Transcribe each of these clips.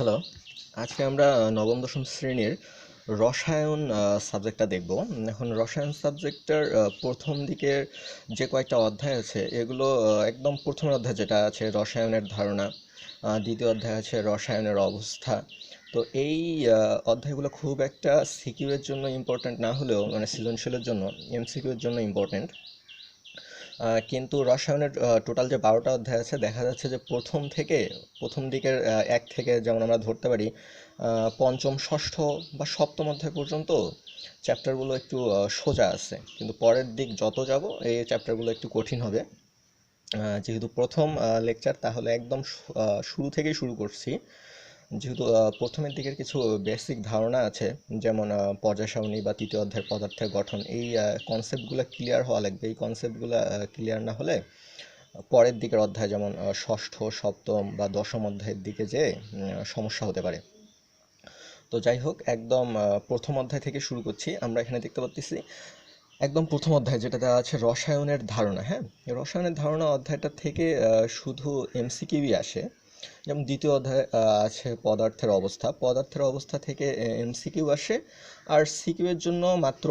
Hello, আজকে আমরা নবম দশম শ্রেণীর রসায়ন সাবজেক্টটা দেখব। এখন রসায়ন সাবজেক্টটার প্রথম দিকের যে কয়েকটা অধ্যায় আছে এগুলো একদম প্রথমের অধ্যায় যেটা আছে রসায়নের ধারণা, দ্বিতীয় অধ্যায় আছে রসায়নের অবস্থা। তো এই অধ্যায়গুলো খুব একটা সিকিউ এর জন্য ইম্পর্ট্যান্ট না হলেও মানে সৃজনশীলের জন্য এমসিকিউ এর জন্য ইম্পর্ট্যান্ট। কিন্তু রসায়নের টোটাল যে 12টা অধ্যায় আছে দেখা যাচ্ছে যে প্রথম দিকের এক থেকে যেমন আমরা ধরতে পারি পঞ্চম ষষ্ঠ বা সপ্তম অধ্যায় পর্যন্ত চ্যাপ্টারগুলো একটু সোজা আছে, কিন্তু পরের দিক যত যাব এই চ্যাপ্টারগুলো একটু কঠিন হবে। যেহেতু প্রথম লেকচার তাহলে একদম শুরু থেকেই শুরু করছি। যেহেতু প্রথমের দিকের কিছু বেসিক ধারণা আছে, যেমন পর্যায় সারণী বা তৃতীয় অধ্যায়ের পদার্থের গঠন, এই কনসেপ্টগুলো ক্লিয়ার হওয়া লাগবে। এই কনসেপ্টগুলো ক্লিয়ার না হলে পরের দিকের অধ্যায় যেমন ষষ্ঠ সপ্তম বা দশম অধ্যায়ের দিকে যে সমস্যা হতে পারে। তো যাই হোক, একদম প্রথম অধ্যায় থেকে শুরু করছি। আমরা এখানে দেখতে পাচ্ছি একদম প্রথম অধ্যায় যেটা দেওয়া আছে রসায়নের ধারণা। হ্যাঁ, এই রসায়নের ধারণা অধ্যায়টা থেকে শুধু এমসিকিউই আসে। যেমন দ্বিতীয় অধ্যায় আছে পদার্থের অবস্থা থেকে এমসিকিউ আসে। আর সিকিউ এর জন্য মাত্র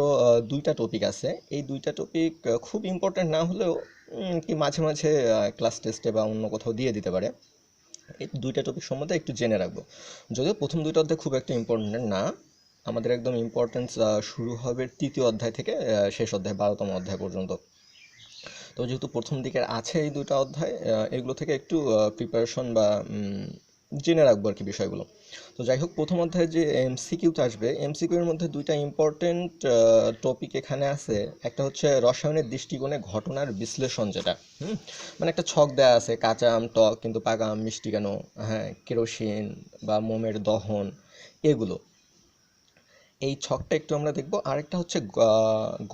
দুইটা টপিক আছে। এই দুইটা টপিক খুব ইম্পর্ট্যান্ট না হলেও কি মাঝে মাঝে ক্লাস টেস্টে বা অন্য কোথাও দিয়ে দিতে পারে। এই দুইটা টপিক সম্বন্ধে একটু জেনে রাখবো। যদিও প্রথম দুইটা অধ্যায় খুব একটা ইম্পর্ট্যান্ট না, আমাদের একদম ইম্পর্টেন্স শুরু হবে তৃতীয় অধ্যায় থেকে শেষ অধ্যায় 12তম অধ্যায় পর্যন্ত। তো যেহেতু প্রথম দিকের আছে এই দুটো অধ্যায়, এগুলো থেকে একটু প্রিপারেশন বা জেনে রাখবো আর কি বিষয়গুলো। তো যাই হোক, প্রথম অধ্যায়ে যে এমসিকিউতে আসবে, এমসিকিউ এর মধ্যে দুইটা ইম্পর্টেন্ট টপিক এখানে আছে। একটা হচ্ছে রসায়নের দৃষ্টিকোণে ঘটনার বিশ্লেষণ, যেটা মানে একটা ছক দেওয়া আছে, কাঁচা আম টক কিন্তু পাকা আম মিষ্টি কেন, হ্যাঁ, কেরোসিন বা মোমের দহন, এগুলো এই ছকটা একটু আমরা দেখব। আরেকটা হচ্ছে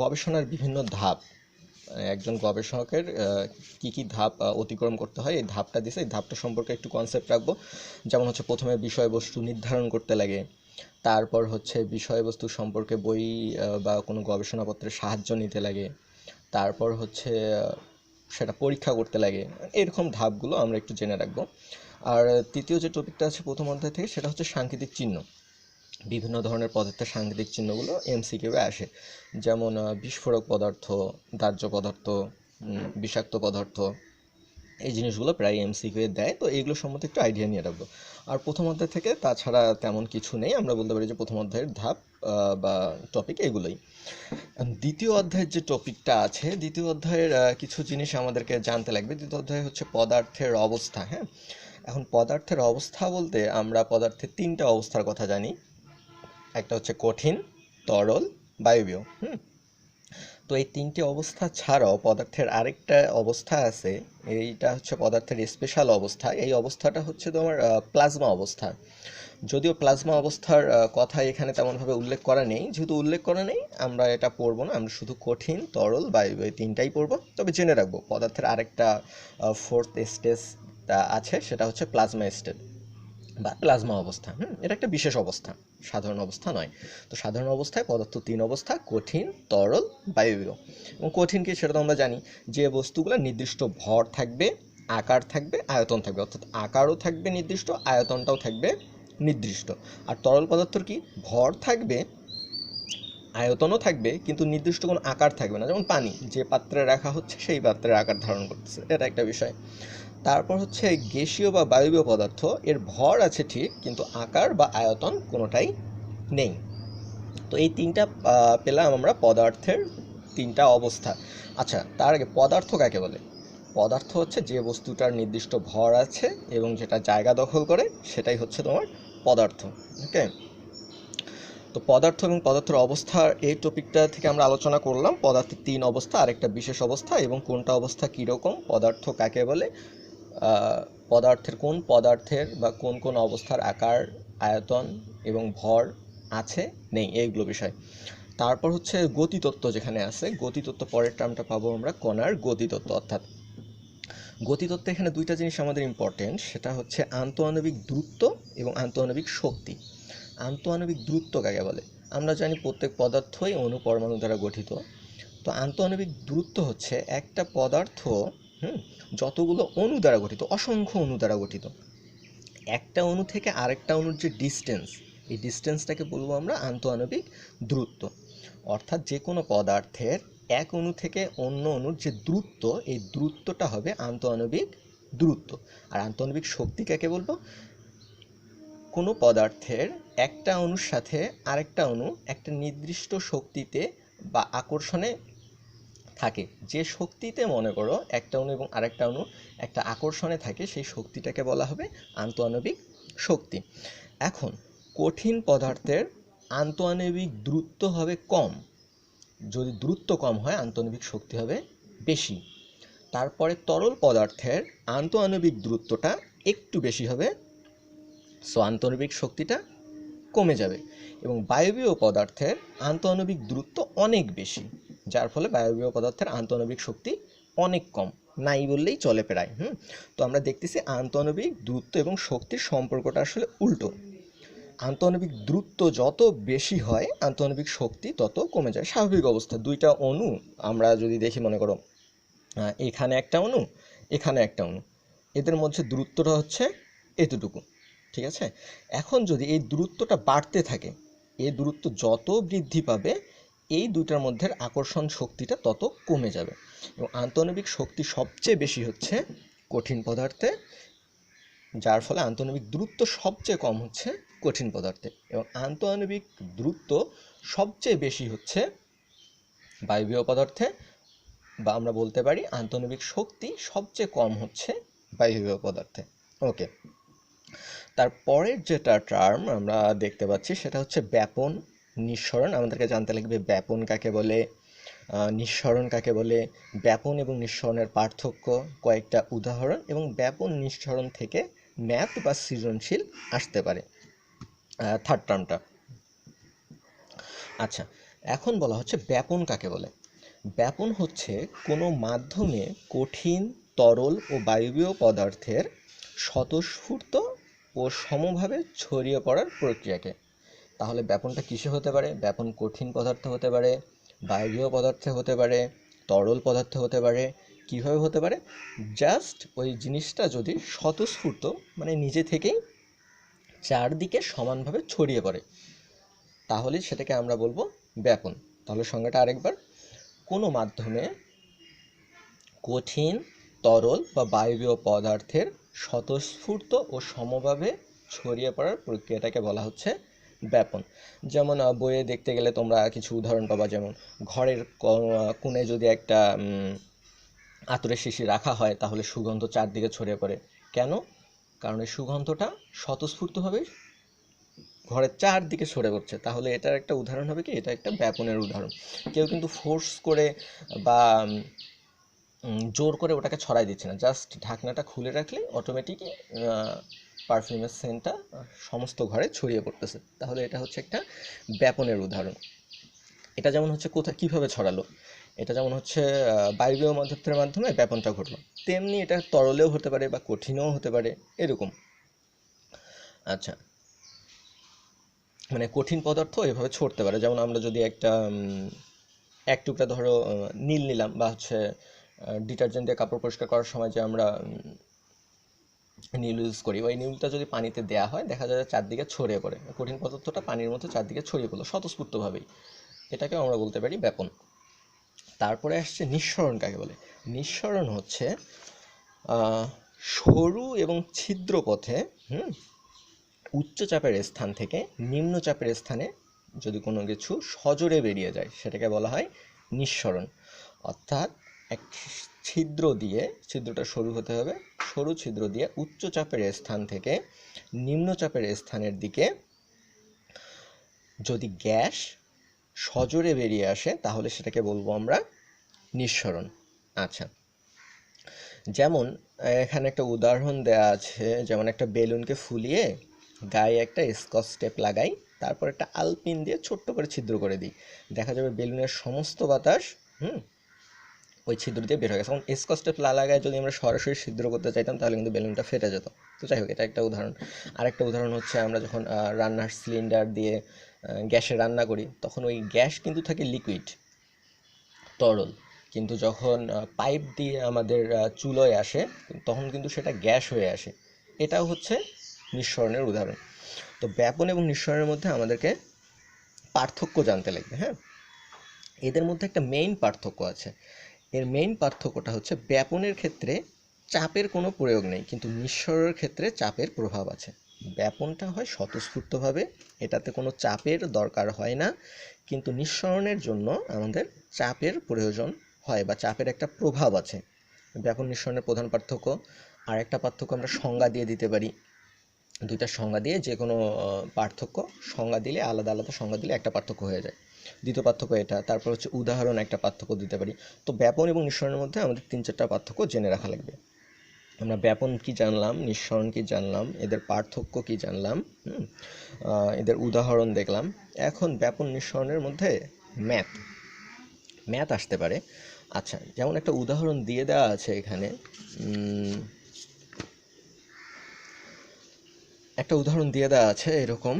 গবেষণার বিভিন্ন ধাপ। একজন গবেষকের কি কি ধাপ অতিক্রম করতে হয়, এই ধাপটা দিছে, এই ধাপটা সম্পর্কে একটু কনসেপ্ট রাখবো। যেমন হচ্ছে প্রথমে বিষয়বস্তু নির্ধারণ করতে লাগে, তারপর হচ্ছে বিষয়বস্তু সম্পর্কে বই বা কোনো গবেষণাপত্রের সাহায্য নিতে লাগে, তারপর হচ্ছে সেটা পরীক্ষা করতে লাগে। এরকম ধাপগুলো আমরা একটু জেনে রাখবো। আর তৃতীয় যে টপিকটা আছে প্রথম অধ্যায় থেকে, সেটা হচ্ছে সাংকেতিক চিহ্ন। বিভিন্ন ধরনের পদার্থের সাংকেতিক চিহ্নগুলো এমসিকিউয়ে আসে। যেমন বিস্ফোরক পদার্থ, দাহ্য পদার্থ, বিষাক্ত পদার্থ, এই জিনিসগুলো প্রায় এমসিকিউয়ে দেয়। তো এইগুলো সম্বন্ধে একটু আইডিয়া নিয়ে রাখবো। আর প্রথম অধ্যায় থেকে তাছাড়া তেমন কিছু নেই, আমরা বলতে পারি যে প্রথম অধ্যায়ের ধাপ বা টপিক এগুলোই। দ্বিতীয় অধ্যায়ের যে টপিকটা আছে, দ্বিতীয় অধ্যায়ের কিছু জিনিস আমাদেরকে জানতে লাগবে। দ্বিতীয় অধ্যায় হচ্ছে পদার্থের অবস্থা। হ্যাঁ, এখন পদার্থের অবস্থা বলতে আমরা পদার্থের তিনটা অবস্থার কথা জানি। একটা হচ্ছে কঠিন, তরল, বায়বীয়। তো এই তিনটে অবস্থা ছাড়াও পদার্থের আরেকটা অবস্থা আছে। এইটা হচ্ছে পদার্থের স্পেশাল অবস্থা। এই অবস্থাটা হচ্ছে তোমার প্লাজমা অবস্থা। যদিও প্লাজমা অবস্থার কথা এখানে তেমনভাবে উল্লেখ করা নেই, যেহেতু উল্লেখ করা নেই আমরা এটা পড়বো না। আমরা শুধু কঠিন, তরল, বায়বীয় এই তিনটাই পড়বো। তবে জেনে রাখবো পদার্থের আরেকটা ফোর্থ স্টেজ আছে, সেটা হচ্ছে প্লাজমা স্টেজ বা প্লাজমা অবস্থা। এটা একটা বিশেষ অবস্থা, সাধারণ অবস্থা নয়। তো সাধারণ অবস্থায় পদার্থ তিন অবস্থা: কঠিন, তরল, বায়বীয়। এবং কঠিন কি সেটা তো আমরা জানি, যে বস্তুগুলো নির্দিষ্ট ভর থাকবে, আকার থাকবে, আয়তন থাকবে। অর্থাৎ আকারও থাকবে নির্দিষ্ট, আয়তনটাও থাকবে নির্দিষ্ট। আর তরল পদার্থর কি, ভর থাকবে, আয়তনও থাকবে, কিন্তু নির্দিষ্ট কোনো আকার থাকবে না। যেমন পানি, যে পাত্রে রাখা হচ্ছে সেই পাত্রের আকার ধারণ করতেছে, এটা একটা বিষয়। তারপর হচ্ছে গ্যাসীয় বা বায়বীয় পদার্থ, এর ভর আছে ঠিক, কিন্তু আকার বা আয়তন কোনোটাই নেই। তো এই তিনটা পেলাম আমরা পদার্থের তিনটা অবস্থা। আচ্ছা, তার আগে পদার্থ কাকে বলে? পদার্থ হচ্ছে যে বস্তুটার নির্দিষ্ট ভর আছে এবং যেটা জায়গা দখল করে, সেটাই হচ্ছে তোমার পদার্থ। ওকে, তো পদার্থ এবং পদার্থের অবস্থার এই টপিকটা থেকে আমরা আলোচনা করলাম পদার্থের তিন অবস্থা, আরেকটা বিশেষ অবস্থা, এবং কোনটা অবস্থা কীরকম, পদার্থ কাকে বলে, পদার্থের বা কোন কোন অবস্থার আকার, আয়তন এবং ভর আছে নেই, এইগুলো বিষয়। তারপর হচ্ছে গতিতত্ত্ব যেখানে আছে, গতিতত্ত্ব পরের টার্মটা পাবো আমরা কণার গতিতত্ত্ব। অর্থাৎ গতিতত্ত্বে এখানে দুইটা জিনিস আমাদের ইম্পর্টেন্ট, সেটা হচ্ছে আন্তঃআণবিক দ্রুত এবং আন্তঃআণবিক শক্তি। আন্তঃআণবিক দ্রুত কাকে বলে? আমরা জানি প্রত্যেক পদার্থই অণু পরমাণু দ্বারা গঠিত। তো আন্তঃআণবিক দূরত্ব হচ্ছে একটা পদার্থ যতগুলো অণু দ্বারা গঠিত, অসংখ্য অণু দ্বারা গঠিত, একটা অণু থেকে আরেকটা অণুর যে ডিস্টেন্স, এই ডিস্টেন্সটাকে বলবো আমরা আন্তঃআণবিক দূরত্ব। অর্থাৎ যে কোনো পদার্থের এক অণু থেকে অন্য অণুর যে দূরত্ব, এই দূরত্বটা হবে আন্তঃআণবিক দূরত্ব। আর আন্তঃআণবিক শক্তি কাকে বলবো? কোনো পদার্থের একটা অণুর সাথে আরেকটা অণু একটা নির্দিষ্ট শক্তিতে বা আকর্ষণে থাকে, যে শক্তিতে মনে করো একটা অণু এবং আরেকটা অণু একটা আকর্ষণে থাকে, সেই শক্তিটাকে বলা হবে আন্তঃআণবিক শক্তি। এখন কঠিন পদার্থের আন্তঃআণবিক দূরত্ব হবে কম, যদি দূরত্ব কম হয় আন্তঃআণবিক শক্তি হবে বেশি। তারপরে তরল পদার্থের আন্তঃআণবিক দূরত্বটা একটু বেশি হবে, সো আন্তঃআণবিক শক্তিটা কমে যাবে। এবং বায়বীয় পদার্থের আন্তঃআণবিক দূরত্ব অনেক বেশি, যার ফলে বায়বীয় পদার্থের আন্তঃআণবিক শক্তি অনেক কম, নাই বললেই চলে প্রায়। তো আমরা দেখতেছি আন্তঃআণবিক দূরত্ব এবং শক্তির সম্পর্কটা আসলে উল্টো। আন্তঃআণবিক দূরত্ব যত বেশি হয় আন্তঃআণবিক শক্তি তত কমে যায়। স্বাভাবিক অবস্থা, দুইটা অণু আমরা যদি দেখি, মনে করো এখানে একটা অণু, এখানে একটা অণু, এদের মধ্যে দূরত্বটা হচ্ছে এতটুকু, ঠিক আছে? এখন যদি এই দূরত্বটা বাড়তে থাকে, এই দূরত্ব যত বৃদ্ধি পাবে এই দুইটার মধ্যে আকর্ষণ শক্তিটা তত কমে যাবে। এবং আন্তঃআণবিক শক্তি সবচেয়ে বেশি হচ্ছে কঠিন পদার্থে, যার ফলে আন্তঃআণবিক দূরত্ব সবচেয়ে কম হচ্ছে কঠিন পদার্থে। এবং আন্তঃআণবিক দূরত্ব সবচেয়ে বেশি হচ্ছে বায়বীয় পদার্থে, বা আমরা বলতে পারি আন্তঃআণবিক শক্তি সবচেয়ে কম হচ্ছে বায়বীয় পদার্থে। ওকে, তারপরের যেটা টার্ম আমরা দেখতে পাচ্ছি সেটা হচ্ছে ব্যাপন, নিঃসরণ। আমাদেরকে জানতে লাগবে ব্যাপন কাকে বলে, নিঃসরণ কাকে বলে, ব্যাপন এবং নিঃসরণের পার্থক্য, কয়েকটা উদাহরণ, এবং ব্যাপন নিঃসরণ থেকে ম্যাথ বা সৃজনশীল আসতে পারে থার্ড টার্মটা। আচ্ছা, এখন বলা হচ্ছে ব্যাপন কাকে বলে। ব্যাপন হচ্ছে কোনো মাধ্যমে কঠিন, তরল ও বায়বীয় পদার্থের স্বতঃস্ফূর্ত ও সমভাবে ছড়িয়ে পড়ার প্রক্রিয়াকে। তাহলে ব্যাপনটা কিসে হতে পারে? ব্যাপন কঠিন পদার্থে হতে পারে, বায়বীয় পদার্থে হতে পারে, তরল পদার্থে হতে পারে। কিভাবে হতে পারে? জাস্ট ওই জিনিসটা যদি স্বতঃস্ফূর্ত, মানে নিজে থেকেই চারদিকে সমানভাবে ছড়িয়ে পড়ে, তাহলে সেটাকে আমরা বলবো ব্যাপন। তাহলে সংজ্ঞাটা আরেকবার, কোনো মাধ্যমে কঠিন, তরল বা বায়বীয় পদার্থের স্বতঃস্ফূর্ত ও সমভাবে ছড়িয়ে পড়ার প্রক্রিয়াটাকে বলা হচ্ছে ব্যাপন। যেমন বইয়ে দেখতে গেলে তোমরা কিছু উদাহরণ পাবা, যেমন ঘরের কোণে যদি একটা আতরের শিশি রাখা হয় তাহলে সুগন্ধ চারদিকে ছড়িয়ে পড়ে। কেন? কারণ এই সুগন্ধটা স্বতঃস্ফূর্তভাবে ঘরের চারদিকে ছড়ে পড়ছে। তাহলে এটার একটা উদাহরণ হবে কি, এটা একটা ব্যাপনের উদাহরণ। কেউ কিন্তু ফোর্স করে বা জোর করে ওটাকে ছড়াই দিচ্ছে না, জাস্ট ঢাকনাটা খুলে রাখলে অটোমেটিকই পারফিউমের সেন্টটা সমস্ত ঘরে ছড়িয়ে পড়তেছে। তাহলে এটা হচ্ছে একটা ব্যাপনের উদাহরণ। এটা যেমন হচ্ছে কোথায় কীভাবে ছড়ালো, এটা যেমন হচ্ছে বায়বীয় পদার্থের মাধ্যমে ব্যাপনটা ঘটলো, তেমনি এটা তরলেও হতে পারে বা কঠিনও হতে পারে, এরকম। আচ্ছা, মানে কঠিন পদার্থ এভাবে ছড়তে পারে। যেমন আমরা যদি এক টুকরা ধরো নীল নিলাম, বা হচ্ছে ডিটারজেন্ট দিয়ে কাপড় পরিষ্কার করার সময় যে আমরা নীল ইউজ করি, ওই নীলটা যদি পানিতে দেওয়া হয় দেখা যায় চারদিকে ছড়িয়ে পড়ে, কঠিন পদার্থটা পানির মধ্যে চারদিকে ছড়িয়ে পড়লো স্বতঃস্ফূর্তভাবেই, এটাকেও আমরা বলতে পারি ব্যাপন। তারপরে আসছে নিঃসরণ কাকে বলে। নিঃসরণ হচ্ছে সরু এবং ছিদ্র পথে উচ্চ চাপের স্থান থেকে নিম্ন চাপের স্থানে যদি কোনো কিছু সজোরে বেরিয়ে যায় সেটাকে বলা হয় নিঃসরণ। অর্থাৎ এক ছিদ্র দিয়ে, ছিদ্রটা সরু হতে হবে, সরু ছিদ্র দিয়ে উচ্চ চাপের স্থান থেকে নিম্ন চাপের স্থানের দিকে যদি গ্যাস সজোরে বেরিয়ে আসে তাহলে সেটাকে বলবো আমরা নিঃসরণ। আচ্ছা, যেমন এখানে একটা উদাহরণ দেওয়া আছে, যেমন একটা বেলুনকে ফুলিয়ে গায়ে একটা স্কচ টেপ লাগাই, তারপর একটা আলপিন দিয়ে ছোট্ট করে ছিদ্র করে দিই, দেখা যাবে বেলুনের সমস্ত বাতাস ওই ছিদ্র দিয়ে বের হয়ে গেছে। এখন স্কচ টেপ লাগায় যদি আমরা সরাসরি ছিদ্র করতে চাইতাম তাহলে কিন্তু বেলুনটা ফেটে যেত। তো যাই হোক, এটা একটা উদাহরণ। আরেকটা উদাহরণ হচ্ছে আমরা যখন রান্নার সিলিন্ডার দিয়ে গ্যাসে রান্না করি তখন ওই গ্যাস কিন্তু থাকে লিকুইড, তরল, কিন্তু যখন পাইপ দিয়ে আমাদের চুলোয় আসে তখন কিন্তু সেটা গ্যাস হয়ে আসে। এটাও হচ্ছে নিঃসরণের উদাহরণ। তো ব্যাপন এবং নিঃসরণের মধ্যে আমাদেরকে পার্থক্য জানতে লাগবে। হ্যাঁ, এদের মধ্যে একটা মেইন পার্থক্য আছে। এর মেইন পার্থক্যটা হচ্ছে ব্যাপনের ক্ষেত্রে চাপের কোনো প্রয়োগ নেই, কিন্তু নিঃসরণের ক্ষেত্রে চাপের প্রভাব আছে। ব্যাপনটা হয় স্বতঃস্ফূর্তভাবে, এটাতে কোনো চাপের দরকার হয় না, কিন্তু নিঃসরণের জন্য আমাদের চাপের প্রয়োজন হয় বা চাপের একটা প্রভাব আছে। ব্যাপন নিঃসরণের প্রধান পার্থক্য। আর একটা পার্থক্য আমরা সংজ্ঞা দিয়ে দিতে পারি, দুইটা সংজ্ঞা দিয়ে যে কোনো পার্থক্য সংজ্ঞা দিলে, আলাদা আলাদা সংজ্ঞা দিলে একটা পার্থক্য হয়ে যায়। দ্বিতীয় পার্থক্য এটা। তারপর হচ্ছে উদাহরণ একটা পার্থক্য দিতে পারি। তো ব্যাপন এবং নিঃসরণের মধ্যে আমাদের 3-4টা পার্থক্য জেনে রাখা লাগবে। আমরা ব্যাপন কি জানলাম, নিঃসরণ কি জানলাম, এদের পার্থক্য কি জানলাম, এদের উদাহরণ দেখলাম। এখন ব্যাপন নিঃসরণের মধ্যে ম্যাথ আসতে পারে। আচ্ছা, যেমন একটা উদাহরণ দিয়ে দেওয়া আছে এখানে। একটা উদাহরণ দিয়ে দেওয়া আছে এরকম,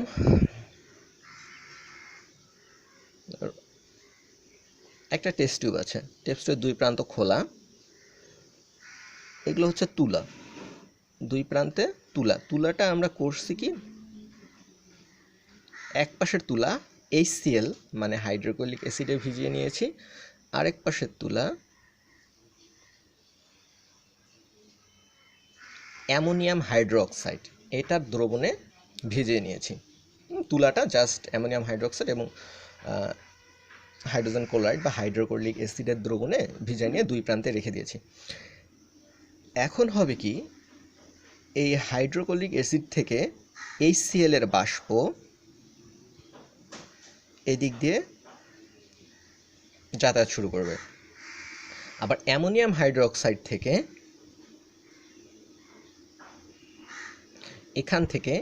একটা টেস্ট টিউব আছে, টেস্ট টিউবের দুই প্রান্ত খোলা, এগুলো হচ্ছে তুলা, দুই প্রান্তে তুলাটা আমরা করছি কি, এক পাশের তুলা HCl মানে হাইড্রোক্লোরিক অ্যাসিডে ভিজিয়ে নিয়েছি, আরেক পাশের তুলা অ্যামোনিয়াম হাইড্রোক্সাইড এটার দ্রবণে ভিজিয়ে নিয়েছি। তুলাটা জাস্ট অ্যামোনিয়াম হাইড্রোক্সাইড এবং হাইড্রোজেন ক্লোরাইড বা হাইড্রোক্লোরিক অ্যাসিডের দ্রবণে ভিজিয়ে নিয়ে দুই প্রান্তে রেখে দিয়েছি। এখন হবে কি, এই হাইড্রোক্লোরিক অ্যাসিড থেকে HCl এর বাষ্প এদিক দিয়ে যাতায়াত শুরু করবে, আবার অ্যামোনিয়াম হাইড্রোক্সাইড থেকে এখান থেকে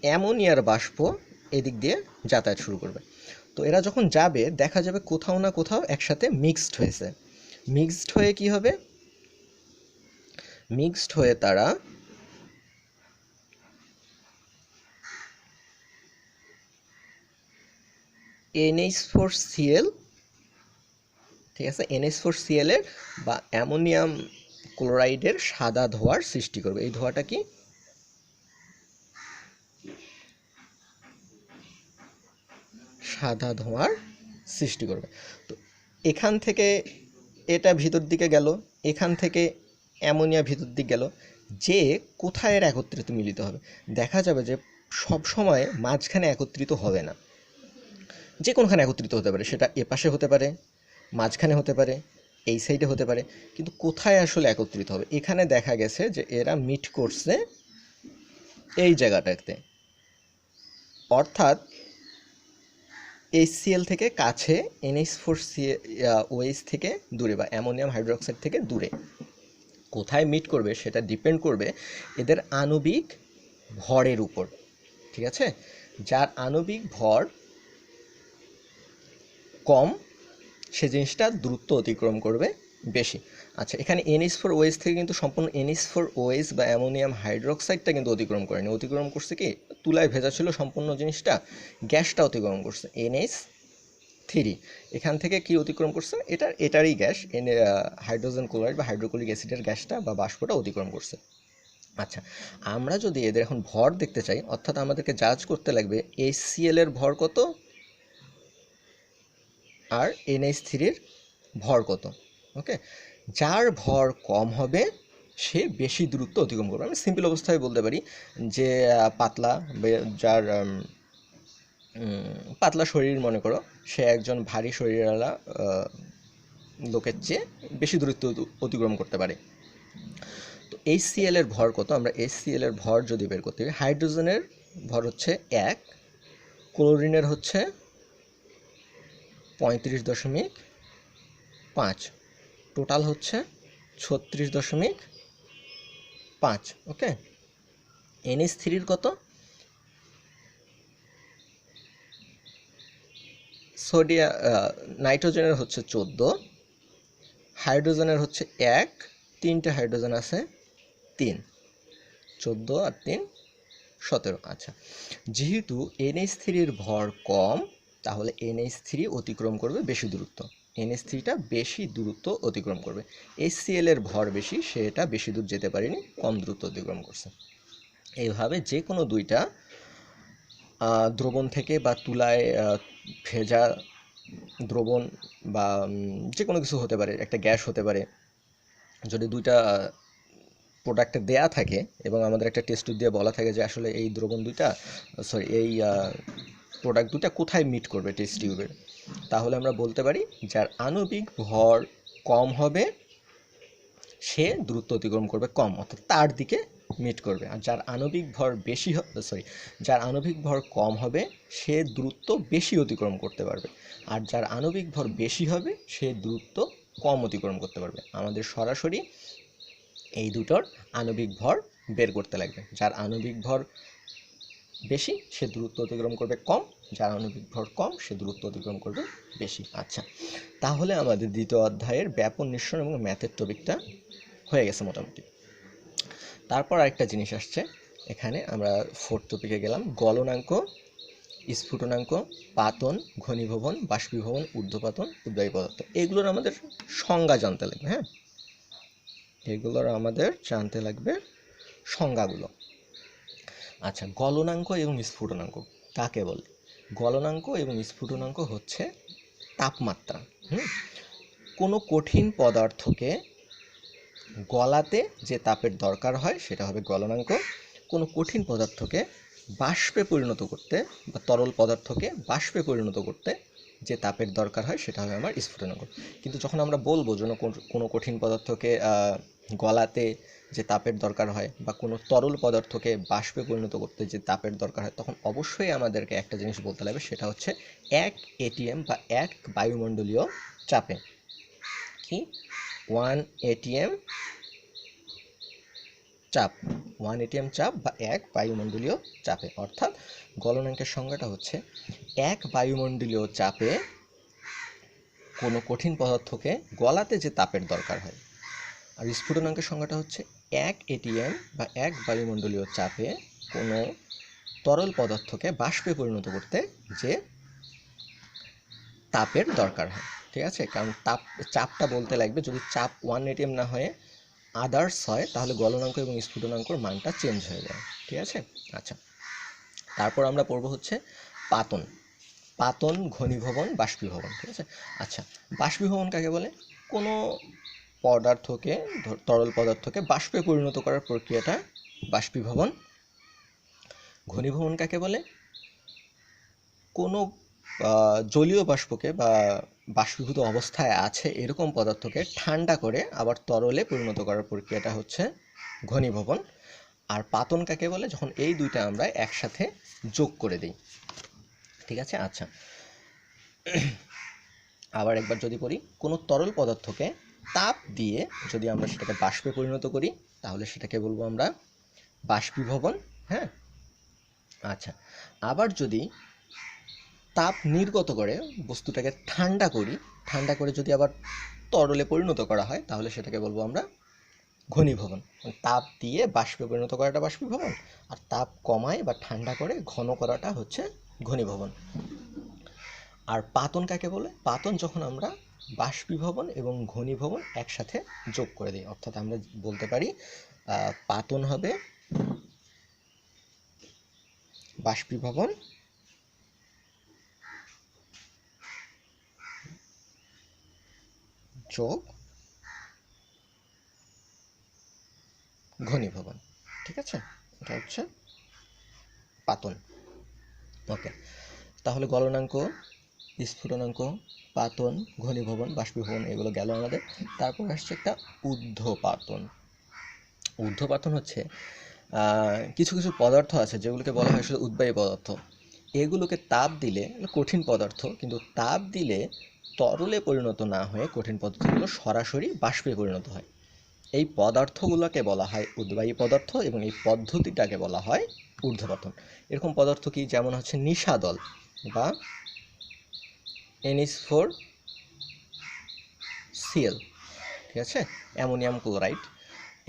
অ্যামোনিয়ার বাষ্প এদিক দিয়ে যাতায়াত শুরু করবে। তো এরা যখন যাবে দেখা যাবে কোথাও না কোথাও একসাথে মিক্সড হয়েছে। মিক্সড হয়ে কি হবে, মিক্সড হয়ে তারা NH4Cl, ঠিক আছে, NH4Cl এর বা অ্যামোনিয়াম ক্লোরাইডের সাদা ধোঁয়ার সৃষ্টি করবে। এই ধোঁয়াটা কি, সাদা ধোঁয়ার সৃষ্টি করবে। তো এখান থেকে এটা ভিতর দিকে গেল, এখান থেকে অ্যামোনিয়া ভিতর দিকে গেল, যে কোথায় এর একত্রিত মিলিত হবে, দেখা যাবে যে সব সময় মাঝখানে একত্রিত হবে না, যে কোনখানে একত্রিত হতে পারে, সেটা এপাশে হতে পারে, মাঝখানে হতে পারে, এই সাইডে হতে পারে, কিন্তু কোথায় আসলে একত্রিত হবে, এখানে দেখা গেছে যে এরা মিট করছে এই জায়গাটাতে, অর্থাৎ HCl থেকে কাছে, NH4OH থেকে দূরে বা অ্যামোনিয়াম হাইড্রোক্সাইড থেকে দূরে। কোথায় মিট করবে সেটা ডিপেন্ড করবে এদের আণবিক ভরের উপর, ঠিক আছে। যার আণবিক ভর কম সে জিনিসটা দ্রুত অতিক্রম করবে বেশি। আচ্ছা, এখানে NH4OH থেকে কিন্তু সম্পূর্ণ NH4OH বা অ্যামোনিয়াম হাইড্রোক্সাইডটা কিন্তু অতিক্রম করেনি, অতিক্রম করছে কি, তুলায় ভেজা ছিল সম্পূর্ণ জিনিসটা, গ্যাসটা অতিক্রম করছে NH3। এখান থেকে কি অতিক্রম করছে, এটারই গ্যাস হাইড্রোজেন ক্লোরাইড বা হাইড্রোক্লোরিক অ্যাসিডের গ্যাসটা বা বাষ্পটা অতিক্রম করছে। আচ্ছা, আমরা যদি এদের এখন ভর দেখতে চাই, অর্থাৎ আমাদেরকে জাজ করতে লাগবে HCl এর ভর কত আর NH3-র ভর কত। ওকে, যার ভর কম হবে সে বেশি দূরত্ব অতিক্রম করবে। আমি সিম্পল অবস্থায় বলতে পারি যে পাতলা, যার পাতলা শরীর মনে করো, সে একজন ভারী শরীরওয়ালা লোকের চেয়ে বেশি দূরত্ব অতিক্রম করতে পারে। তো HCl এর ভর কত, আমরা HCl এর ভর যদি বের করতে পারি, হাইড্রোজেনের ভর হচ্ছে 1, ক্লোরিনের হচ্ছে 35.5, টোটাল হচ্ছে 36.5। ওকে, NH3-র কত, নাইট্রোজেনের হচ্ছে 14, হাইড্রোজেনের হচ্ছে 1, 3টে হাইড্রোজেন আছে 3, 14 আর 3 17। আচ্ছা, যেহেতু NH3-র ভর কম তাহলে NH3 অতিক্রম করবে বেশি দূরত্ব, NH3টা বেশি দূরত্ব অতিক্রম করবে। HCl এর ভর বেশি, সেটা বেশি দূর যেতে পারেনি, কম দূরত্ব অতিক্রম করছে। এইভাবে যে কোনো দুইটা দ্রবণ থেকে বা তুলায় ভেজা দ্রবণ বা যে কোনো কিছু হতে পারে, একটা গ্যাস হতে পারে, যদি দুইটা প্রোডাক্টে দেয়া থাকে এবং আমাদের একটা টেস্ট টিউব দিয়ে বলা থাকে যে আসলে এই দ্রবণ দুইটা এই প্রোডাক্ট দুটা কোথায় মিট করবে টেস্ট টিউবের, তাহলে আমরা বলতে পারি যার আণবিক ভর কম হবে সে দূরত্ব অতিক্রম করবে কম, অর্থাৎ তার দিকে মিট করবে। আর যার আণবিক ভর বেশি যার আণবিক ভর কম হবে সে দূরত্ব বেশি অতিক্রম করতে পারবে, আর যার আণবিক ভর বেশি হবে সে দূরত্ব কম অতিক্রম করতে পারবে। আমাদের সরাসরি এই দুটোর আণবিক ভর বের করতে লাগবে। যার আণবিক ভর বেশি সে দূরত্ব অতিক্রম করবে কম, যার আণবিক ভর কম সে দূরত্ব অতিক্রম করবে বেশি। আচ্ছা, তাহলে আমাদের দ্বিতীয় অধ্যায়ের ব্যাপন নিঃসরণ এবং ম্যাথের টপিকটা হয়ে গেছে মোটামুটি। তারপর আরেকটা জিনিস আসছে, এখানে আমরা ফোর্থ টপিকে গেলাম, গলনাঙ্ক, স্ফুটনাঙ্ক, পাতন, ঘনীভবন, বাষ্পীভবন, ঊর্ধ্বপাতন, উদ্বায়ী পদার্থ। এগুলোর আমাদের সংজ্ঞা জানতে লাগবে। হ্যাঁ, এগুলোর আমাদের জানতে লাগবে সংজ্ঞাগুলো। আচ্ছা, গলনাঙ্ক এবং স্ফুটনাঙ্ক কাকে বলে? গলনাঙ্ক এবং স্ফুটনাঙ্ক হচ্ছে তাপমাত্রা। কোনো কঠিন পদার্থকে গলাতে যে তাপের দরকার হয় সেটা হবে গলনাঙ্ক। কোনো কঠিন পদার্থকে বাষ্পে পরিণত করতে বা তরল পদার্থকে বাষ্পে পরিণত করতে যে তাপের দরকার হয় সেটা হবে আমার স্ফুটনাঙ্ক। কিন্তু যখন আমরা বলবো যেন কোনো কঠিন পদার্থকে গলাতে যে তাপের দরকার হয় বা কোনো তরল পদার্থকে বাষ্পে পরিণত করতে যে তাপের দরকার হয়, তখন অবশ্যই আমাদেরকে একটা জিনিস বলতে লাগবে, সেটা হচ্ছে 1 ATM বা 1 বায়ুমণ্ডলীয় চাপে। কি? 1 ATM চাপ, 1 ATM চাপ বা 1 বায়ুমণ্ডলীয় চাপে। অর্থাৎ গলনাঙ্কের সংজ্ঞাটা হচ্ছে 1 বায়ুমণ্ডলীয় চাপে কোনো কঠিন পদার্থকে গলাতে যে তাপের দরকার হয়। আর স্ফুটনাঙ্কের সংজ্ঞাটা হচ্ছে 1 ATM বা 1 বায়ুমণ্ডলীয় চাপে কোনো তরল পদার্থকে বাষ্পে পরিণত করতে যে তাপের দরকার হয়। ঠিক আছে, কারণ চাপটা বলতে লাগবে, যদি চাপ 1 ATM না হয়ে আদার্স হয় তাহলে গলনাঙ্ক এবং স্ফুটনাঙ্কর মানটা চেঞ্জ হয়ে যায়। ঠিক আছে। আচ্ছা, তারপর আমরা পড়বো হচ্ছে পাতন, পাতন, ঘনীভবন, বাষ্পীভবন। ঠিক আছে। আচ্ছা, বাষ্পীভবন কাকে বলে? কোনো পদার্থকে, তরল পদার্থকে বাষ্পে পরিণত করার প্রক্রিয়াটা বাষ্পীভবন। ঘনীভবন কাকে বলে? কোনো জলীয় বাষ্পকে বা বাষ্পীভূত অবস্থায় আছে এরকম পদার্থকে ঠান্ডা করে আবার তরলে পরিণত করার প্রক্রিয়াটা হচ্ছে ঘনীভবন। আর পাতন কাকে বলে? যখন এই দুইটা আমরা একসাথে যোগ করে দিই। ঠিক আছে। আচ্ছা, আবার একবার যদি পড়ি, কোনো তরল পদার্থকে তাপ দিয়ে যদি আমরা সেটাকে বাষ্পে পরিণত করি তাহলে সেটাকে বলবো আমরা বাষ্পীভবন। হ্যাঁ। আচ্ছা, আবার যদি তাপ নির্গত করে বস্তুটাকে ঠান্ডা করি, ঠান্ডা করে যদি আবার তরলে পরিণত করা হয় তাহলে সেটাকে বলবো আমরা ঘনীভবন। তাপ দিয়ে বাষ্পে পরিণত করাটা বাষ্পীভবন, আর তাপ কমায় বা ঠান্ডা করে ঘন করাটা হচ্ছে ঘনীভবন। আর পাতন কাকে বলে? পাতন যখন আমরা বাষ্পীভবন এবং ঘনীভবন একসাথে যোগ করে দিই, অর্থাৎ আমরা বলতে পারি পাতন হবে বাষ্পীভবন যোগ ঘনীভবন। ঠিক আছে, এটা হচ্ছে পাতন। ওকে, তাহলে গলনাঙ্ক, স্ফুটনাঙ্ক, পাতন, ঘনীভবন, বাষ্পীভবন এগুলো গেল আমাদের। তারপর আসছে একটা ঊর্ধ্বপাতন। ঊর্ধ্বপাতন হচ্ছে কিছু কিছু পদার্থ আছে যেগুলোকে বলা হয় আসলে উদ্বায়ী পদার্থ। এগুলোকে তাপ দিলে, কঠিন পদার্থ, কিন্তু তাপ দিলে তরলে পরিণত না হয়ে কঠিন পদার্থগুলো সরাসরি বাষ্পে পরিণত হয়। এই পদার্থগুলোকে বলা হয় উদ্বায়ী পদার্থ এবং এই পদ্ধতিটাকে বলা হয় ঊর্ধ্বপাতন। এরকম পদার্থ কি? যেমন হচ্ছে নিশাদল বা NH4Cl। ঠিক আছে, অ্যামোনিয়াম ক্লোরাইড,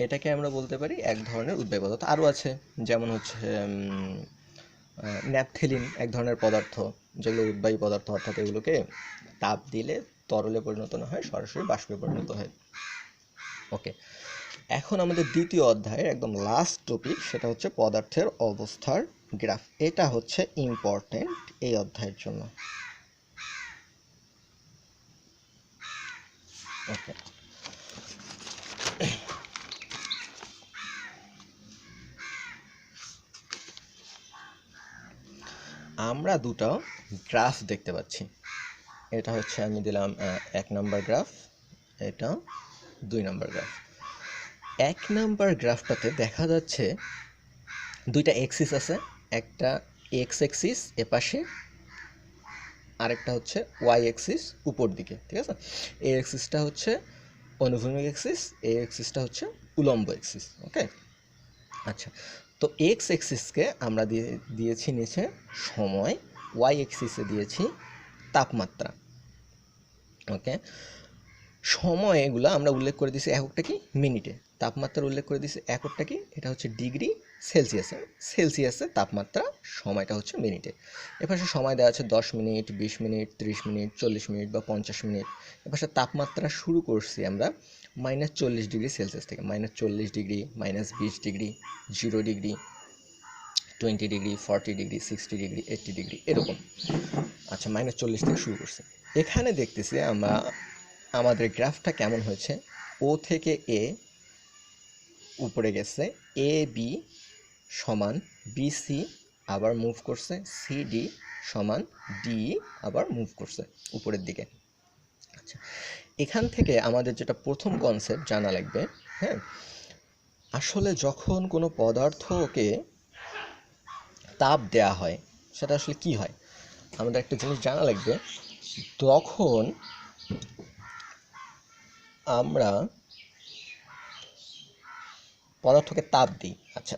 এটাকে আমরা বলতে পারি এক ধরনের উদ্বায়ী পদার্থ। আরও আছে, যেমন হচ্ছে ন্যাপথেলিন, এক ধরনের পদার্থ যেগুলো উদ্বায়ী পদার্থ, অর্থাৎ এগুলোকে তাপ দিলে তরলে পরিণত না হয় সরাসরি বাষ্পে পরিণত হয়। ওকে, এখন আমাদের দ্বিতীয় অধ্যায়ের একদম লাস্ট টপিক, সেটা হচ্ছে পদার্থের অবস্থার গ্রাফ। এটা হচ্ছে ইম্পর্টেন্ট এই অধ্যায়ের জন্য। ওকে, আমরা দুটো গ্রাফ দেখতে পাচ্ছি। এটা হচ্ছে আমি দিলাম 1 নম্বর গ্রাফ, এটা 2 নম্বর গ্রাফ। 1 নম্বর গ্রাফটাতে দেখা যাচ্ছে দুইটা এক্সিস আছে, একটা এক্স এক্সিস এপাশে, আরেকটা হচ্ছে ওয়াই এক্সিস উপর দিকে, ঠিক আছে। এই এক্সিসটা হচ্ছে অনুভূমিক এক্সিস, এই এক্সিসটা হচ্ছে উলম্ব এক্সিস। ওকে, আচ্ছা, তো এক্স এক্সিসকে আমরা দিয়েছি নিচে সময়, ওয়াই এক্সিসে দিয়েছি তাপমাত্রা। ওকে, সময় এগুলো আমরা উল্লেখ করে দিয়েছি এককটা কি, মিনিটে। তাপমাত্রা উল্লেখ করে দিয়েছি এককটা কি, এটা হচ্ছে ডিগ্রি সেলসিয়াসে। সেলসিয়াসে তাপমাত্রা, সময়টা হচ্ছে মিনিটে। এপাশে সময় দেওয়া আছে 10 মিনিট, 20 মিনিট, 30 মিনিট, 40 মিনিট বা 50 মিনিট। এপাশে তাপমাত্রা শুরু করছি আমরা -40 ডিগ্রি সেলসিয়াস থেকে। -40 degree, -20 degree, 0 degree, 20 degree, 40 degree, 60 degree, 80 degree, এরকম। আচ্ছা, -40 থেকে শুরু করছি। এখানে দেখতেছি আমরা আমাদের গ্রাফটা কেমন হয়েছে। ও থেকে এ উপরে গেছে, এ বি সমান বি সি, আবার মুভ করছে, সি ডি সমান ডি, আবার মুভ করছে উপরের দিকে। আচ্ছা, এখান থেকে আমাদের যেটা প্রথম কনসেপ্ট জানা লাগবে, হ্যাঁ, আসলে যখন কোনো পদার্থকে তাপ দেয়া হয় সেটা আসলে কি হয়, আমাদের একটা জিনিস জানা লাগবে। তখন আমরা পদার্থকে তাপ দিই। আচ্ছা,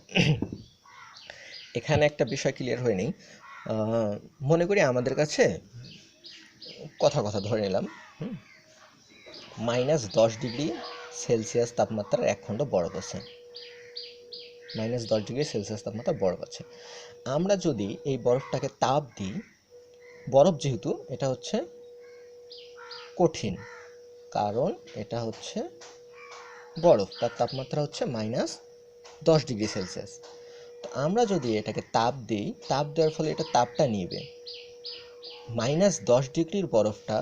এখানে একটা বিষয় ক্লিয়ার হয়ে নেই। মনে করি আমাদের কাছে কথা ধরে নিলাম -10 ডিগ্রি সেলসিয়াস তাপমাত্রার এক খণ্ড বরফ আছে। -10 ডিগ্রি সেলসিয়াস তাপমাত্রা বরফ আছে। আমরা যদি এই বরফটাকে তাপ দিই, বরফ যেহেতু এটা হচ্ছে কঠিন, কারণ এটা হচ্ছে বরফ, তার তাপমাত্রা হচ্ছে -10 ডিগ্রি সেলসিয়াস। তো আমরা যদি এটাকে তাপ দিই, তাপ দেওয়ার ফলে এটা তাপটা নিবে। -10 ডিগ্রির বরফটা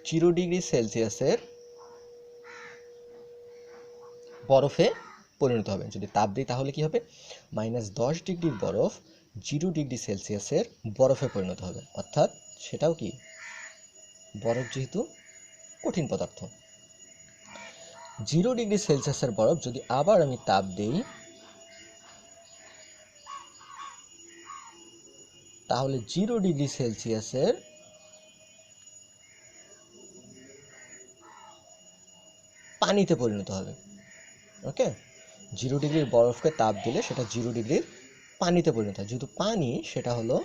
0 ডিগ্রি সেলসিয়াসের বরফে পরিণত হবে। যদি তাপ দিই তাহলে কি হবে, -10 ডিগ্রির বরফ 0 ডিগ্রি সেলসিয়াসের বরফে পরিণত হবে। অর্থাৎ সেটাও কি বরফ, যেহেতু কঠিন পদার্থ। 0 ডিগ্রি সেলসিয়াসের বরফ যদি আবার আমি তাপ দিই, তাহলে 0 ডিগ্রি সেলসিয়াসের পানিতে পরিণত হবে। ওকে, 0 ডিগ্রির বরফকে তাপ দিলে সেটা 0 ডিগ্রির পানিতে পরিণত হয়। যেহেতু পানি সেটা হলো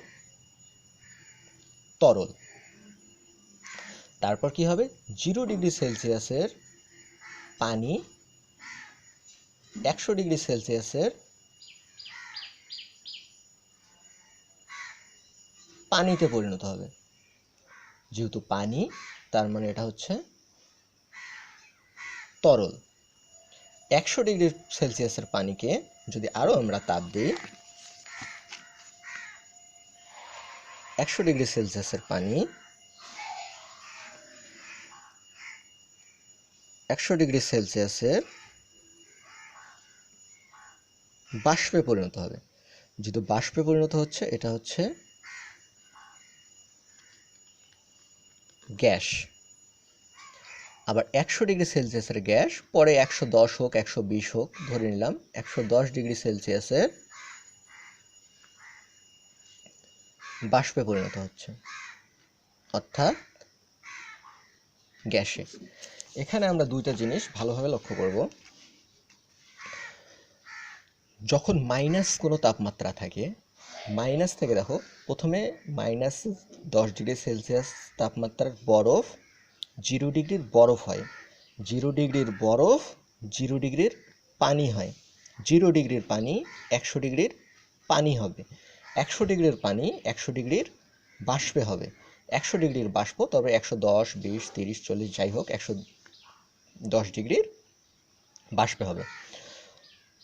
তরল। তারপর কি হবে, 0 ডিগ্রি সেলসিয়াসের পানি 100 ডিগ্রি সেলসিয়াসের পানিতে পরিণত হবে। যেহেতু পানি, তার মানে এটা হচ্ছে তরল। 100 ডিগ্রি সেলসিয়াসের পানিকে যদি আরো আমরা তাপ দিই, 100 ডিগ্রি সেলসিয়াসের পানি 100 ডিগ্রি সেলসিয়াসের বাষ্পে পরিণত হবে। যেহেতু বাষ্পে পরিণত হচ্ছে, এটা হচ্ছে গ্যাস। আবার 100 ডিগ্রি সেলসিয়াসের গ্যাস পরে 110 হোক, 120 হোক, ধরে নিলাম 110 ডিগ্রি সেলসিয়াসের বাষ্পে পরিণত হচ্ছে, অর্থাৎ গ্যাসে। এখানে আমরা দুইটা জিনিস ভালোভাবে লক্ষ্য করব। যখন মাইনাস কোনো তাপমাত্রা থাকে, মাইনাস থেকে দেখো, প্রথমে -10 ডিগ্রি সেলসিয়াস তাপমাত্রার বরফ 0 ডিগ্রির বরফ হয়, 0 ডিগ্রির বরফ 0 ডিগ্রির পানি হয়, 0 ডিগ্রির পানি 100 ডিগ্রির পানি হবে, 100 ডিগ্রির পানি 100 ডিগ্রির বাষ্পে হবে, 100 ডিগ্রির বাষ্প তবে 110, 20, 30, 40 যাই হোক 110 ডিগ্রির বাষ্পে হবে।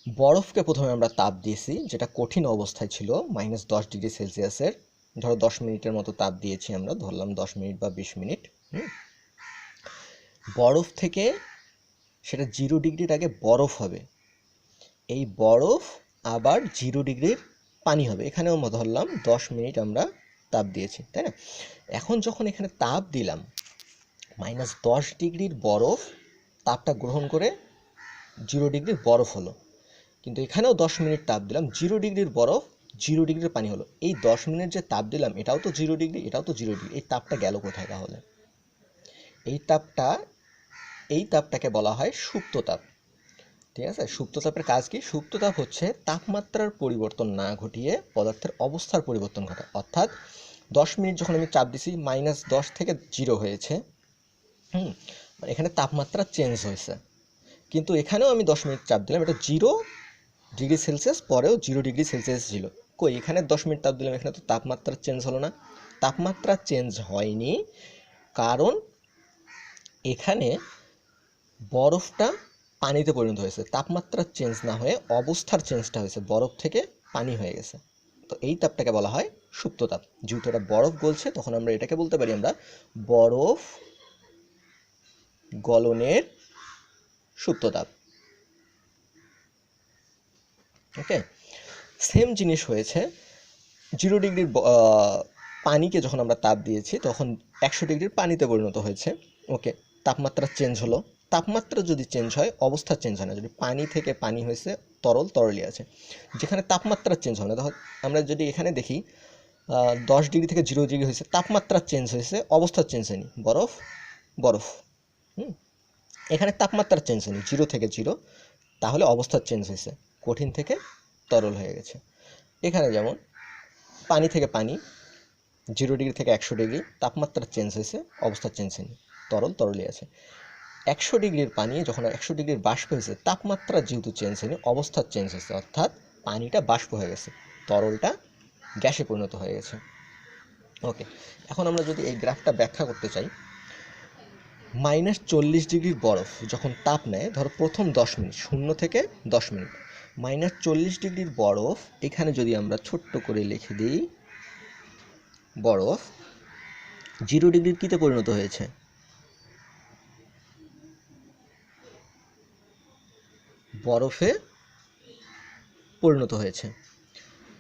বরফকে প্রথমে আমরা তাপ দিয়েছি, যেটা কঠিন অবস্থায় ছিল -10 ডিগ্রি সেলসিয়াসের। ধরো 10 মিনিটের মতো তাপ দিয়েছি আমরা, ধরলাম 10 মিনিট বা 20 মিনিট। বরফ থেকে সেটা 0 ডিগ্রির আগে বরফ হবে, এই বরফ আবার 0 ডিগ্রির পানি হবে। এখানেও ধরলাম 10 মিনিট আমরা তাপ দিয়েছি, তাই না? এখন যখন এখানে তাপ দিলাম, -10 ডিগ্রির বরফ তাপটা গ্রহণ করে 0 ডিগ্রির বরফ হলো। কিন্তু এখানেও 10 মিনিট তাপ দিলাম, 0 ডিগ্রির বরফ 0 ডিগ্রির পানি হলো। এই 10 মিনিট যে তাপ দিলাম, এটাও তো 0 ডিগ্রি, এটাও তো 0 ডিগ্রি। এই তাপটা গেল কোথায় তাহলে? এই তাপটাকে বলা হয় সুপ্ত তাপ। ঠিক আছে, সুপ্ত তাপের কাজ কি? সুপ্ত তাপ হচ্ছে তাপমাত্রার পরিবর্তন না ঘটিয়ে পদার্থের অবস্থার পরিবর্তন ঘটা। অর্থাৎ 10 মিনিট যখন আমি চাপ দিছি, -10 থেকে 0 হয়েছে, এখানে তাপমাত্রা চেঞ্জ হয়েছে। কিন্তু এখানেও আমি 10 মিনিট চাপ দিলাম, এটা 0 ডিগ্রি সেলসিয়াস, পরেও 0 ডিগ্রি সেলসিয়াস ছিল। কই, এখানে 10 মিনিট তাপ দিলাম, এখানে তো তাপমাত্রা চেঞ্জ হলো না। তাপমাত্রা চেঞ্জ হয়নি, কারণ এখানে বরফটা পানিতে পরিণত হয়েছে। তাপমাত্রা চেঞ্জ না হয়ে অবস্থার চেঞ্জটা হয়েছে, বরফ থেকে পানি হয়ে গেছে। তো এই তাপটাকে বলা হয় সুপ্ত তাপ। যেহেতু এটা বরফ গলছে, তখন আমরা এটাকে বলতে পারি আমরা বরফ গলনের সুপ্ত তাপ। ওকে, সেম জিনিস হয়েছে 0 ডিগ্রির পানিকে যখন আমরা তাপ দিয়েছি, তখন 100 ডিগ্রির পানিতে পরিণত হয়েছে। ওকে, তাপমাত্রা চেঞ্জ হলো। তাপমাত্রা যদি চেঞ্জ হয়, অবস্থা চেঞ্জ হয় না। যদি পানি থেকে পানি হয়েছে, তরলই আছে। যেখানে তাপমাত্রা চেঞ্জ হয় না, তখন আমরা যদি এখানে দেখি 10 ডিগ্রি থেকে 0 ডিগ্রি হয়েছে, তাপমাত্রা চেঞ্জ হয়েছে, অবস্থা চেঞ্জ হয়নি, বরফ বরফ। এখানে তাপমাত্রা চেঞ্জ হয়নি, 0 থেকে 0, তাহলে অবস্থা চেঞ্জ হয়েছে, কঠিন থেকে তরল হয়ে গেছে। এখানে যেমন পানি থেকে পানি, 0 ডিগ্রি থেকে 100 ডিগ্রি, তাপমাত্রা চেঞ্জ হয়েছে, অবস্থা চেঞ্জ হয়নি, তরলই আছে। 100 ডিগ্রির পানি যখন 100 ডিগ্রির বাষ্প হয়েছে, তাপমাত্রা যেহেতু চেঞ্জ হয়নি, অবস্থা চেঞ্জ হয়েছে, অর্থাৎ পানিটা বাষ্প হয়ে গেছে, তরলটা গ্যাসে পরিণত হয়ে গেছে। ওকে, এখন আমরা যদি এই গ্রাফটা ব্যাখ্যা করতে চাই, -40 ডিগ্রির বরফ যখন তাপ নেয়, ধরো প্রথম 10 মিনিট, 0 থেকে 10 মিনিট, -40 ডিগ্রির বরফ, এখানে যদি আমরা ছোট্ট করে লিখে দিই, বরফ 0 ডিগ্রির কিতে পরিণত হয়েছে? বরফে পরিণত হয়েছে।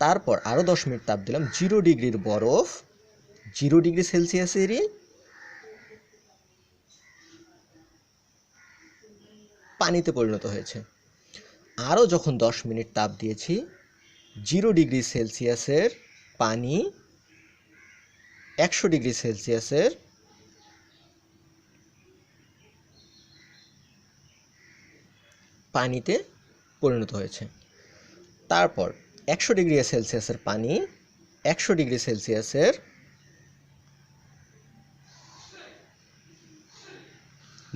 তারপর আরও 10 মিনিট তাপ দিলাম, 0 ডিগ্রির বরফ 0 ডিগ্রি সেলসিয়াসেরই পানিতে পরিণত হয়েছে। আরও যখন 10 মিনিট তাপ দিয়েছি, 0 ডিগ্রি সেলসিয়াসের পানি 100 ডিগ্রি সেলসিয়াসের পানিতে পরিণত হয়েছে। তারপর 100 ডিগ্রি সেলসিয়াসের পানি 100 ডিগ্রি সেলসিয়াসের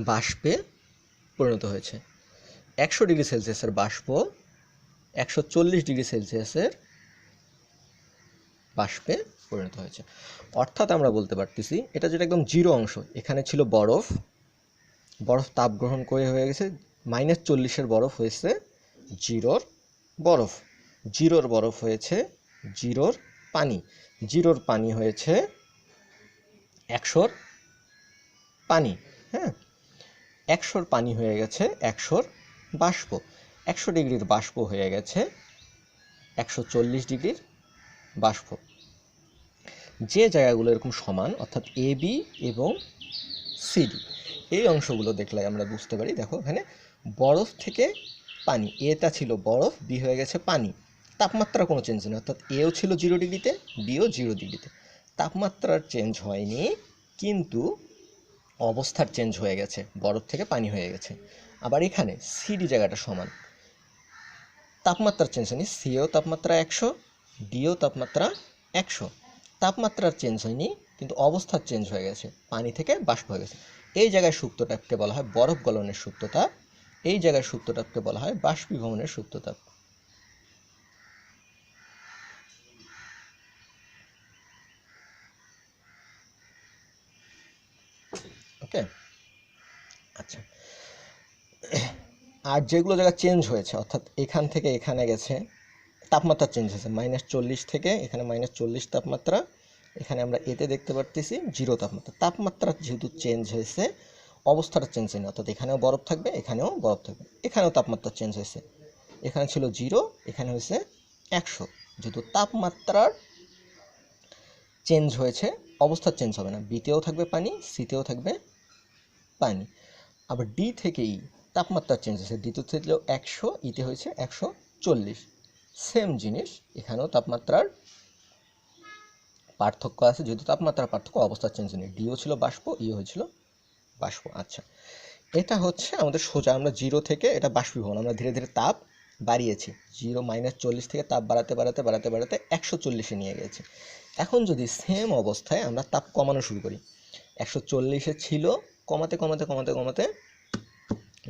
বাষ্পে পরিণত হয়েছে। 100 ডিগ্রি সেলসিয়াসের বাষ্প 140 ডিগ্রি সেলসিয়াসের বাষ্পে পরিণত হয়েছে। অর্থাৎ আমরা বলতে পারতেছি, এটা যেটা একদম জিরো অংশ, এখানে ছিল বরফ, বরফ তাপ গ্রহণ করে হয়ে গেছে, -40-এর বরফ হয়েছে জিরোর বরফ, জিরোর বরফ হয়েছে জিরোর পানি, জিরোর পানি হয়েছে 100-র পানি। হ্যাঁ, 100-র পানি হয়ে গেছে 100-র বাষ্প, 100 ডিগ্রির বাষ্প হয়ে গেছে 140 ডিগ্রির বাষ্প। যে জায়গাগুলো এরকম সমান, অর্থাৎ এ বি এবং সিডি, এই অংশগুলো দেখলে আমরা বুঝতে পারি। দেখো এখানে বরফ থেকে পানি, এটা ছিল বরফ, বি হয়ে গেছে পানি, তাপমাত্রা কোনো চেঞ্জ নেই, অর্থাৎ এও ছিল 0 ডিগ্রিতে, বিও 0 ডিগ্রিতে, তাপমাত্রার চেঞ্জ হয়নি, কিন্তু অবস্থার চেঞ্জ হয়ে গেছে, বরফ থেকে পানি হয়ে গেছে। আবার এখানে সিডি জায়গাটা সমান, তাপমাত্রার চেঞ্জ হয়নি, সিও তাপমাত্রা 100, ডিও তাপমাত্রা 100, তাপমাত্রার চেঞ্জ হয়নি, কিন্তু অবস্থার চেঞ্জ হয়ে গেছে, পানি থেকে বাষ্প হয়ে গেছে। এই জায়গায় সুপ্ততাপকে বলা হয় বরফ গলনের সুপ্ততাপ, এই জায়গায় সুপ্ততাপকে বলা হয় বাষ্পীভবনের সুপ্ততাপ। ওকে, আচ্ছা, আর যেগুলো জায়গা চেঞ্জ হয়েছে, অর্থাৎ এখান থেকে এখানে গেছে, তাপমাত্রা চেঞ্জ হয়েছে, -40 থেকে এখানে -40 তাপমাত্রা, এখানে আমরা এতে দেখতে পারতেছি 0 তাপমাত্রা। তাপমাত্রা যেহেতু চেঞ্জ হয়েছে, অবস্থাটা চেঞ্জ হয়নি, অর্থাৎ এখানেও বরফ থাকবে, এখানেও বরফ থাকবে। এখানেও তাপমাত্রা চেঞ্জ হয়েছে, এখানে ছিল 0, এখানে হয়েছে 100। যেহেতু তাপমাত্রার চেঞ্জ হয়েছে, অবস্থা চেঞ্জ হবে না। বিতেও থাকবে পানি, সিতেও থাকবে পানি। আবার ডি থেকে ই তাপমাত্রা চেঞ্জ হয়েছে, ডিতে ছিল 100, ইতে হয়েছে 140। সেম জিনিস, এখানেও তাপমাত্রার পার্থক্য আছে, যেহেতু তাপমাত্রার পার্থক্য, অবস্থা চেঞ্জ হয়নি। ডিও ছিল বাষ্প, ইও হয়েছিল বাষ্প। আচ্ছা, এটা হচ্ছে আমাদের সোজা, আমরা 0 থেকে এটা বাষ্পীভবন, আমরা ধীরে ধীরে তাপ বাড়িয়েছি। 0 -40 থেকে তাপ বাড়াতে বাড়াতে বাড়াতে বাড়াতে 140-এ নিয়ে গেছি। এখন যদি সেম অবস্থায় আমরা তাপ কমানো শুরু করি, 140-এ ছিল, কমাতে কমাতে কমাতে কমাতে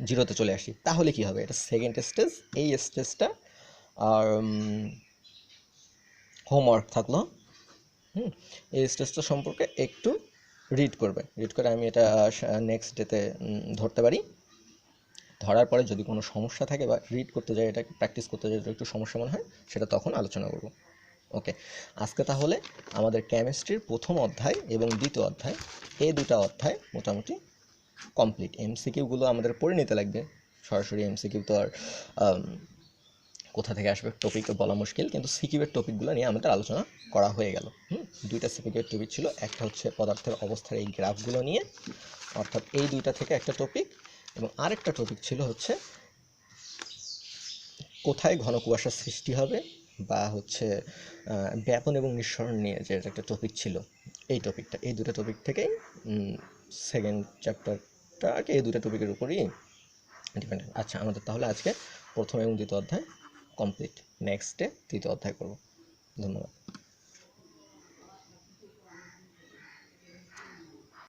0-তে চলে আসি, তাহলে কি হবে? এটা সেকেন্ড স্টেজ। এই স্টেজটা আর হোমওয়ার্ক থাকলো। এই স্টেজটা সম্পর্কে একটু রিড করে আমি এটা নেক্সট ডেতে ধরতে পারি। ধরার পরে যদি কোনো সমস্যা থাকে বা রিড করতে যাই, এটা প্র্যাকটিস করতে যাই, একটু সমস্যা মনে হয়, সেটা তখন আলোচনা করব। ওকে, আজকে তাহলে আমাদের কেমিস্ট্রির প্রথম অধ্যায় এবং দ্বিতীয় অধ্যায়, এই দুটো অধ্যায় মোটামুটি কমপ্লিট। এমসিকিউগুলো আমাদের পড়ে নিতে লাগবে। সরাসরি এমসিকিউ তো আর কোথা থেকে আসবে টপিক বলা মুশকিল, কিন্তু সিকিউর টপিকগুলো নিয়ে আমাদের আলোচনা করা হয়ে গেল। দুইটা সিকিউর টপিক ছিল, একটা হচ্ছে পদার্থের অবস্থার এই গ্রাফগুলো নিয়ে, অর্থাৎ এই দুইটা থেকে একটা টপিক, এবং আরেকটা টপিক ছিল হচ্ছে কোথায় ঘন কুয়াশার সৃষ্টি হবে, বা হচ্ছে ব্যাপন এবং নিঃসরণ নিয়ে যে একটা টপিক ছিল, এই টপিকটা। এই দুটো টপিক থেকেই সেকেন্ড চ্যাপ্টারটা আর কি এই দুটো টপিকের উপরই ডিপেন্ডেন্ট। আচ্ছা, আমাদের তাহলে আজকে প্রথম এবং দ্বিতীয় অধ্যায় কমপ্লিট। নেক্সট ডে তৃতীয় অধ্যায় করব। ধন্যবাদ।